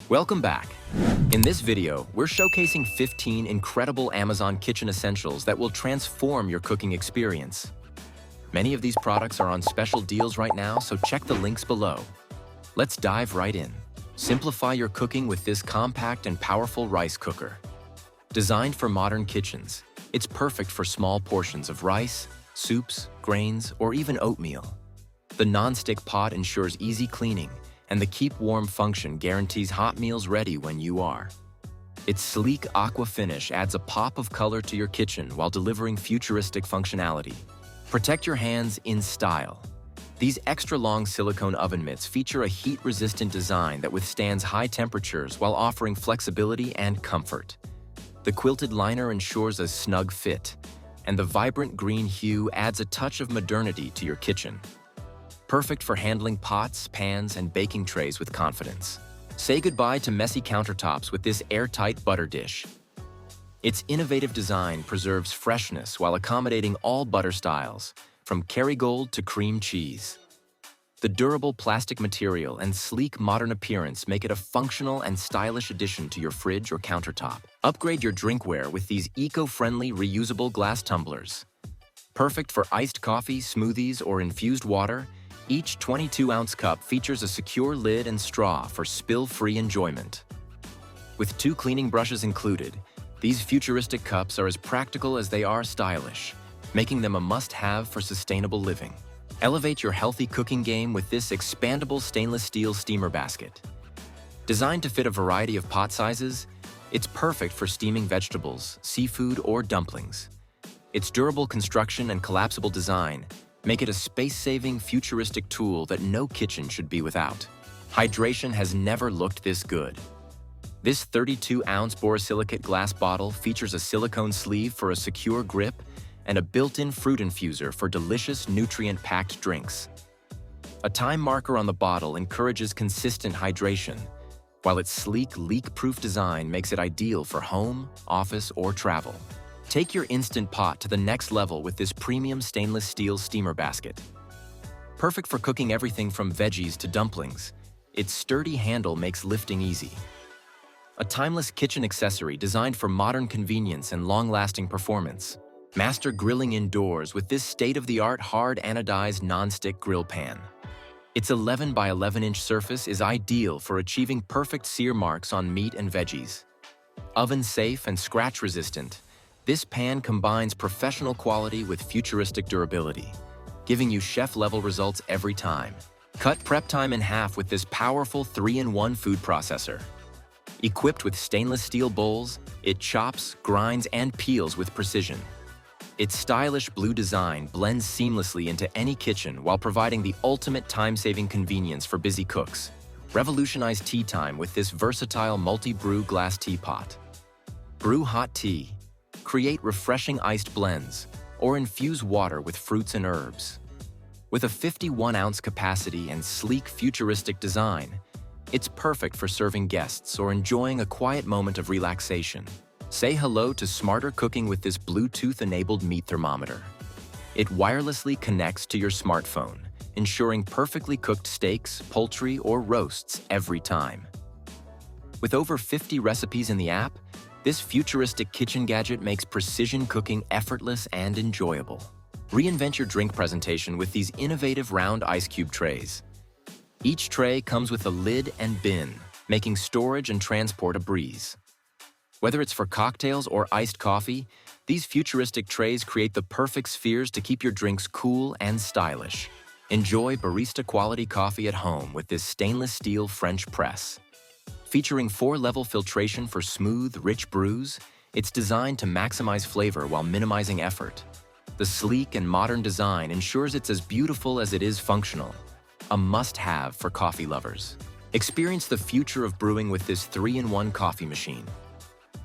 Welcome back. In this video, we're showcasing 15 incredible Amazon kitchen essentials that will transform your cooking experience. Many of these products are on special deals right now, so check the links below. Let's dive right in. Simplify your cooking with this compact and powerful rice cooker. Designed for modern kitchens, it's perfect for small portions of rice, soups, grains, or even oatmeal. The non-stick pot ensures easy cleaning, and the keep warm function guarantees hot meals ready when you are. Its sleek aqua finish adds a pop of color to your kitchen while delivering futuristic functionality. Protect your hands in style. These extra-long silicone oven mitts feature a heat-resistant design that withstands high temperatures while offering flexibility and comfort. The quilted liner ensures a snug fit, and the vibrant green hue adds a touch of modernity to your kitchen. Perfect for handling pots, pans, and baking trays with confidence. Say goodbye to messy countertops with this airtight butter dish. Its innovative design preserves freshness while accommodating all butter styles, from Kerrygold to cream cheese. The durable plastic material and sleek modern appearance make it a functional and stylish addition to your fridge or countertop. Upgrade your drinkware with these eco-friendly reusable glass tumblers. Perfect for iced coffee, smoothies, or infused water, each 22-ounce cup features a secure lid and straw for spill-free enjoyment. With 2 cleaning brushes included, these futuristic cups are as practical as they are stylish, making them a must-have for sustainable living. Elevate your healthy cooking game with this expandable stainless steel steamer basket. Designed to fit a variety of pot sizes, it's perfect for steaming vegetables, seafood, or dumplings. Its durable construction and collapsible design make it a space-saving, futuristic tool that no kitchen should be without. Hydration has never looked this good. This 32-ounce borosilicate glass bottle features a silicone sleeve for a secure grip and a built-in fruit infuser for delicious, nutrient-packed drinks. A time marker on the bottle encourages consistent hydration, while its sleek, leak-proof design makes it ideal for home, office, or travel. Take your Instant Pot to the next level with this premium stainless steel steamer basket. Perfect for cooking everything from veggies to dumplings, its sturdy handle makes lifting easy. A timeless kitchen accessory designed for modern convenience and long-lasting performance. Master grilling indoors with this state-of-the-art hard anodized non-stick grill pan. Its 11 by 11-inch surface is ideal for achieving perfect sear marks on meat and veggies. Oven-safe and scratch-resistant, this pan combines professional quality with futuristic durability, giving you chef-level results every time. Cut prep time in half with this powerful 3-in-1 food processor. Equipped with stainless steel bowls, it chops, grinds, and peels with precision. Its stylish blue design blends seamlessly into any kitchen while providing the ultimate time-saving convenience for busy cooks. Revolutionize tea time with this versatile multi-brew glass teapot. Brew hot tea. Create refreshing iced blends, or infuse water with fruits and herbs. With a 51-ounce capacity and sleek, futuristic design, it's perfect for serving guests or enjoying a quiet moment of relaxation. Say hello to smarter cooking with this Bluetooth-enabled meat thermometer. It wirelessly connects to your smartphone, ensuring perfectly cooked steaks, poultry, or roasts every time. With over 50 recipes in the app, this futuristic kitchen gadget makes precision cooking effortless and enjoyable. Reinvent your drink presentation with these innovative round ice cube trays. Each tray comes with a lid and bin, making storage and transport a breeze. Whether it's for cocktails or iced coffee, these futuristic trays create the perfect spheres to keep your drinks cool and stylish. Enjoy barista-quality coffee at home with this stainless steel French press. Featuring 4-level filtration for smooth, rich brews, it's designed to maximize flavor while minimizing effort. The sleek and modern design ensures it's as beautiful as it is functional, a must-have for coffee lovers. Experience the future of brewing with this 3-in-1 coffee machine.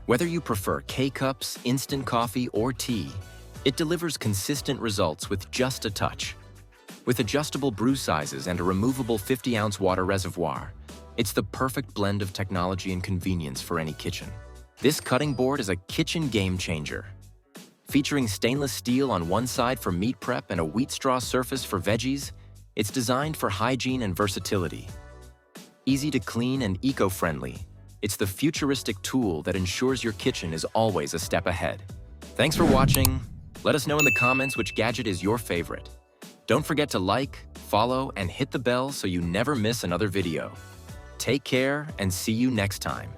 Whether you prefer K-cups, instant coffee, or tea, it delivers consistent results with just a touch. With adjustable brew sizes and a removable 50-ounce water reservoir, it's the perfect blend of technology and convenience for any kitchen. This cutting board is a kitchen game changer. Featuring stainless steel on one side for meat prep and a wheat straw surface for veggies, it's designed for hygiene and versatility. Easy to clean and eco-friendly, It's the futuristic tool that ensures your kitchen is always a step ahead. Thanks for watching. Let us know in the comments which gadget is your favorite. Don't forget to like, follow, and hit the bell so you never miss another video. Take care and see you next time.